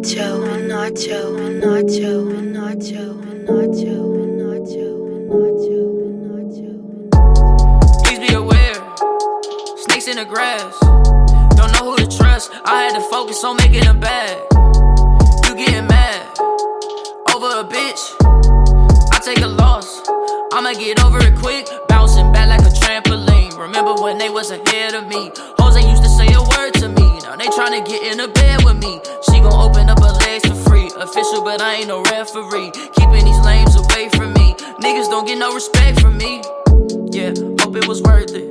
Please be aware, snakes in the grass. Don't know who to trust. I had to focus on making a bag. You getting mad over a bitch? I take a loss. I'ma get over it quick, bouncing back like a trampoline. Remember when they was ahead of me? Hoes ain't used to say a word to me. Now they tryna get in the bed with me. She gon' open up her legs for free. Official, but I ain't no referee. Keeping these lames away from me. Niggas don't get no respect from me. Yeah, hope it was worth it.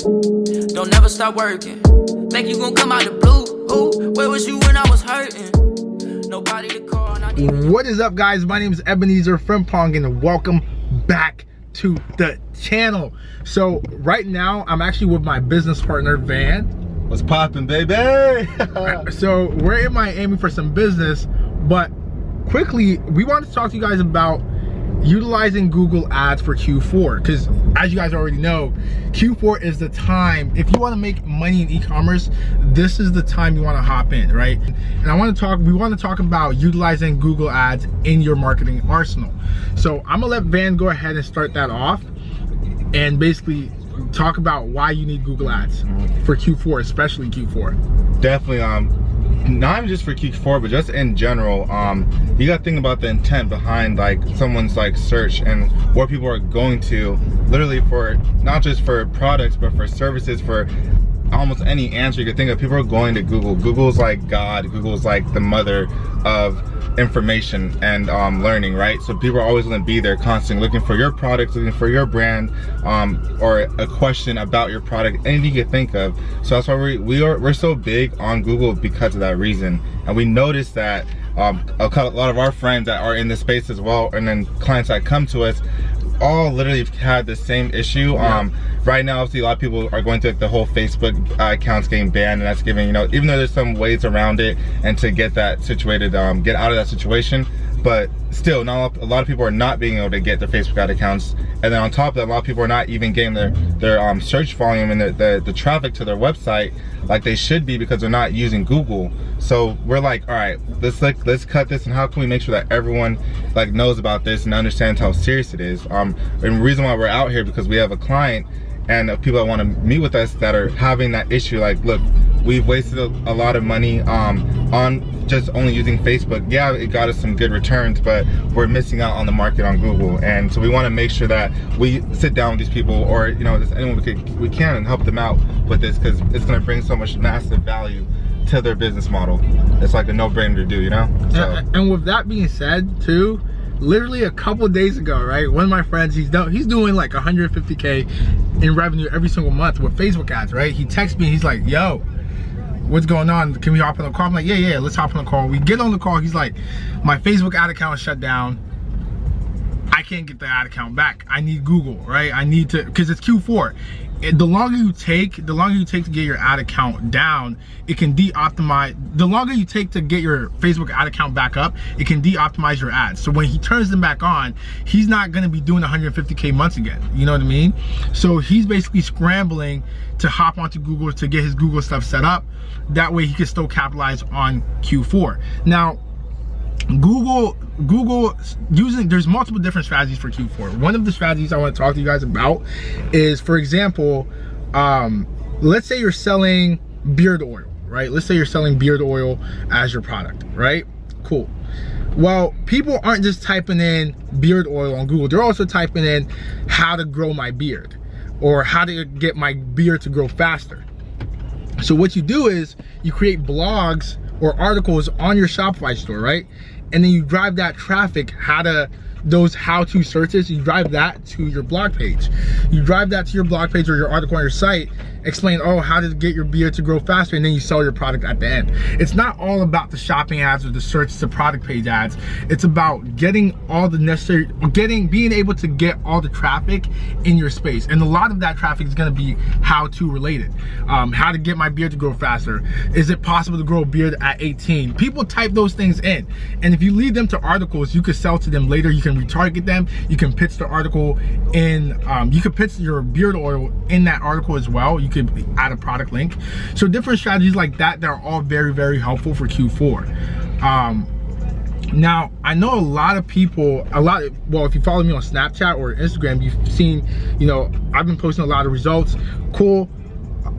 Don't never stop working. Think you gon' come out the blue? Ooh, where was you when I was hurting? Nobody to call. What is up, guys? My name is Ebenezer Frimpong, and welcome back to the channel. So right now I'm actually with my business partner Van. What's poppin', baby? So we're in Miami for some business, but quickly we wanted to talk to you guys about utilizing Google Ads for Q4, because as you guys already know, Q4 is the time. If you want to make money in e-commerce, this is the time you want to hop in, right? And we want to talk about utilizing Google Ads in your marketing arsenal. So I'm gonna let Van go ahead and start that off and basically talk about why you need Google Ads for Q4, especially Q4. Definitely, not even just for Q4, but just in general. You gotta think about the intent behind like someone's like search and where people are going to, literally for not just for products, but for services, for almost any answer you could think of. People are going to Google. Google's like God. Google's like the mother of information and learning, right? So people are always going to be there constantly looking for your product, looking for your brand, or a question about your product, anything you can think of. So that's why we're so big on Google, because of that reason. And we noticed that a lot of our friends that are in this space as well, and then clients that come to us, all literally had the same issue. Right now, obviously, a lot of people are going through the whole Facebook accounts getting banned, and that's giving, even though there's some ways around it and to get that situated, get out of that situation, but still, a lot of people are not being able to get their Facebook ad accounts. And then on top of that, a lot of people are not even getting their search volume and the traffic to their website like they should be, because they're not using Google. So we're like, all right, let's cut this, and how can we make sure that everyone like knows about this and understands how serious it is. And the reason why we're out here, because we have a client and people that want to meet with us that are having that issue. Like, look, we've wasted a lot of money on just only using Facebook. Yeah, it got us some good returns, but we're missing out on the market on Google. And so we want to make sure that we sit down with these people, or there's anyone we can and help them out with this, because it's going to bring so much massive value to their business model. It's like a no-brainer to do, So. And with that being said too, literally a couple days ago, right, one of my friends, he's doing like 150K in revenue every single month with Facebook ads, right? He texts me, he's like, yo, what's going on? Can we hop on the call? I'm like, yeah, let's hop on the call. We get on the call. He's like, my Facebook ad account is shut down. I can't get the ad account back. I need Google, right? I need to, because it's Q4. The longer you take to get your ad account down, it can de-optimize. The longer you take to get your Facebook ad account back up, it can de-optimize your ads. So when he turns them back on, he's not gonna be doing 150K months again. You know what I mean? So he's basically scrambling to hop onto Google to get his Google stuff set up. That way he can still capitalize on Q4. Now, Google there's multiple different strategies for Q4. One of the strategies I want to talk to you guys about is, for example, let's say you're selling beard oil, right? Let's say you're selling beard oil as your product, right? Cool. Well, people aren't just typing in beard oil on Google. They're also typing in how to grow my beard, or how to get my beard to grow faster. So what you do is you create blogs or articles on your Shopify store, right? And then you drive that traffic, those how-to searches, you drive that to your blog page. You drive that to your blog page or your article on your site, explain, how to get your beard to grow faster, and then you sell your product at the end. It's not all about the shopping ads or the search to product page ads. It's about getting all the necessary, being able to get all the traffic in your space. And a lot of that traffic is gonna be how-to related. How to get my beard to grow faster. Is it possible to grow a beard at 18? People type those things in. And if you lead them to articles, you could sell to them later. You can retarget them. You can pitch the article in, you could pitch your beard oil in that article as well. You could add a product link. So different strategies like that, they're all very, very helpful for Q4. Now, I know a lot of people, well, if you follow me on Snapchat or Instagram, you've seen, you know, I've been posting a lot of results. Cool.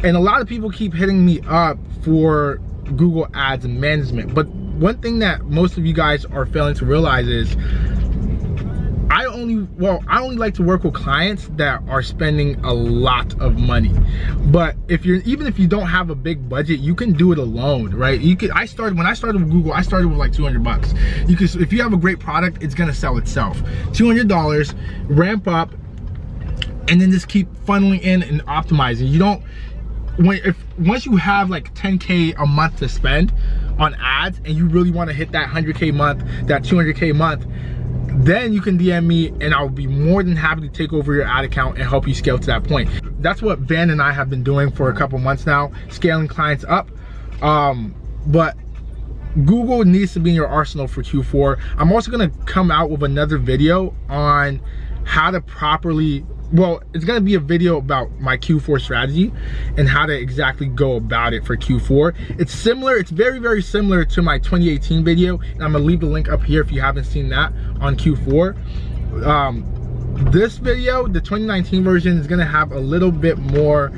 And a lot of people keep hitting me up for Google Ads management. But one thing that most of you guys are failing to realize is I only like to work with clients that are spending a lot of money. But even if you don't have a big budget, you can do it alone, right? When I started with Google, I started with like $200. If you have a great product, it's gonna sell itself. $200, ramp up, and then just keep funneling in and optimizing. Once you have like 10K a month to spend on ads, and you really want to hit that 100K month, that 200K month, then you can DM me and I'll be more than happy to take over your ad account and help you scale to that point. That's what Van and I have been doing for a couple months now, scaling clients up. But Google needs to be in your arsenal for Q4. I'm also gonna come out with another video on how to properly, well, it's gonna be a video about my Q4 strategy and how to exactly go about it for Q4. It's similar, it's very, very similar to my 2018 video, and I'm gonna leave the link up here if you haven't seen that on Q4. This video, the 2019 version, is gonna have a little bit more,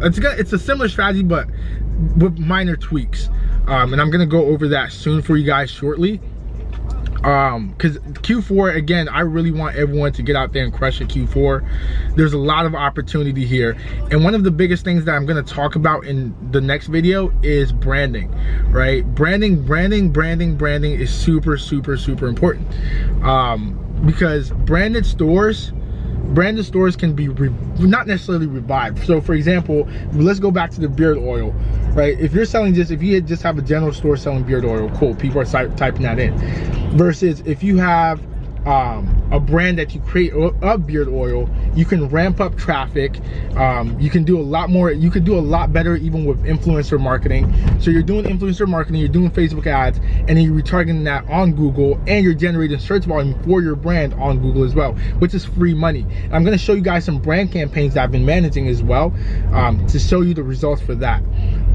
it's a similar strategy, but with minor tweaks. And I'm gonna go over that soon for you guys shortly. Because Q4, again, I really want everyone to get out there and crush at Q4. There's a lot of opportunity here, and one of the biggest things that I'm going to talk about in the next video is branding, right? Branding is super, super, super important, because branded stores can be not necessarily revived. So for example, let's go back to the beard oil, right? If you're selling if you just have a general store selling beard oil, cool, people are typing that in. Versus if you have a brand that you create of beard oil, you can ramp up traffic. You can do a lot more, you could do a lot better even with influencer marketing. So you're doing influencer marketing, you're doing Facebook ads, and then you're retargeting that on Google, and you're generating search volume for your brand on Google as well, which is free money. I'm gonna show you guys some brand campaigns that I've been managing as well, to show you the results for that.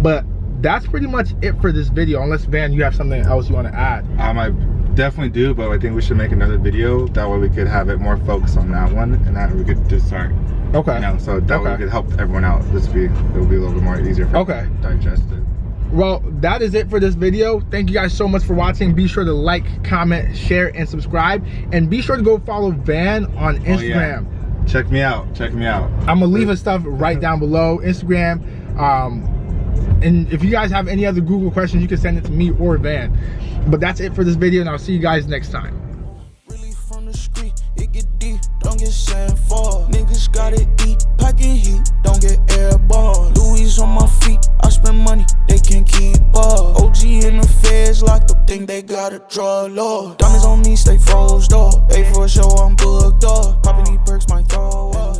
But that's pretty much it for this video, unless Van, you have something else you want to add. I definitely do, but I think we should make another video. That way we could have it more focused on that one, and that we could just start. Okay. You know, so that way we could help everyone out. It will be a little bit more easier for them to digest it. Well, that is it for this video. Thank you guys so much for watching. Be sure to like, comment, share, and subscribe. And be sure to go follow Van on Instagram. Oh, yeah. Check me out. I'm gonna leave his stuff right down below. Instagram. And if you guys have any other Google questions, you can send it to me or Van. But that's it for this video, and I'll see you guys next time. Really from the street, it get deep, don't get sent for. Niggas gotta eat, packing heat, don't get airborne. Louis on my feet, I spend money, they can't keep up. OG in the feds locked up, think they gotta draw a law. Diamonds on me, stay froze, dog. A for a show, I'm booked up. Popping these perks, might throw up.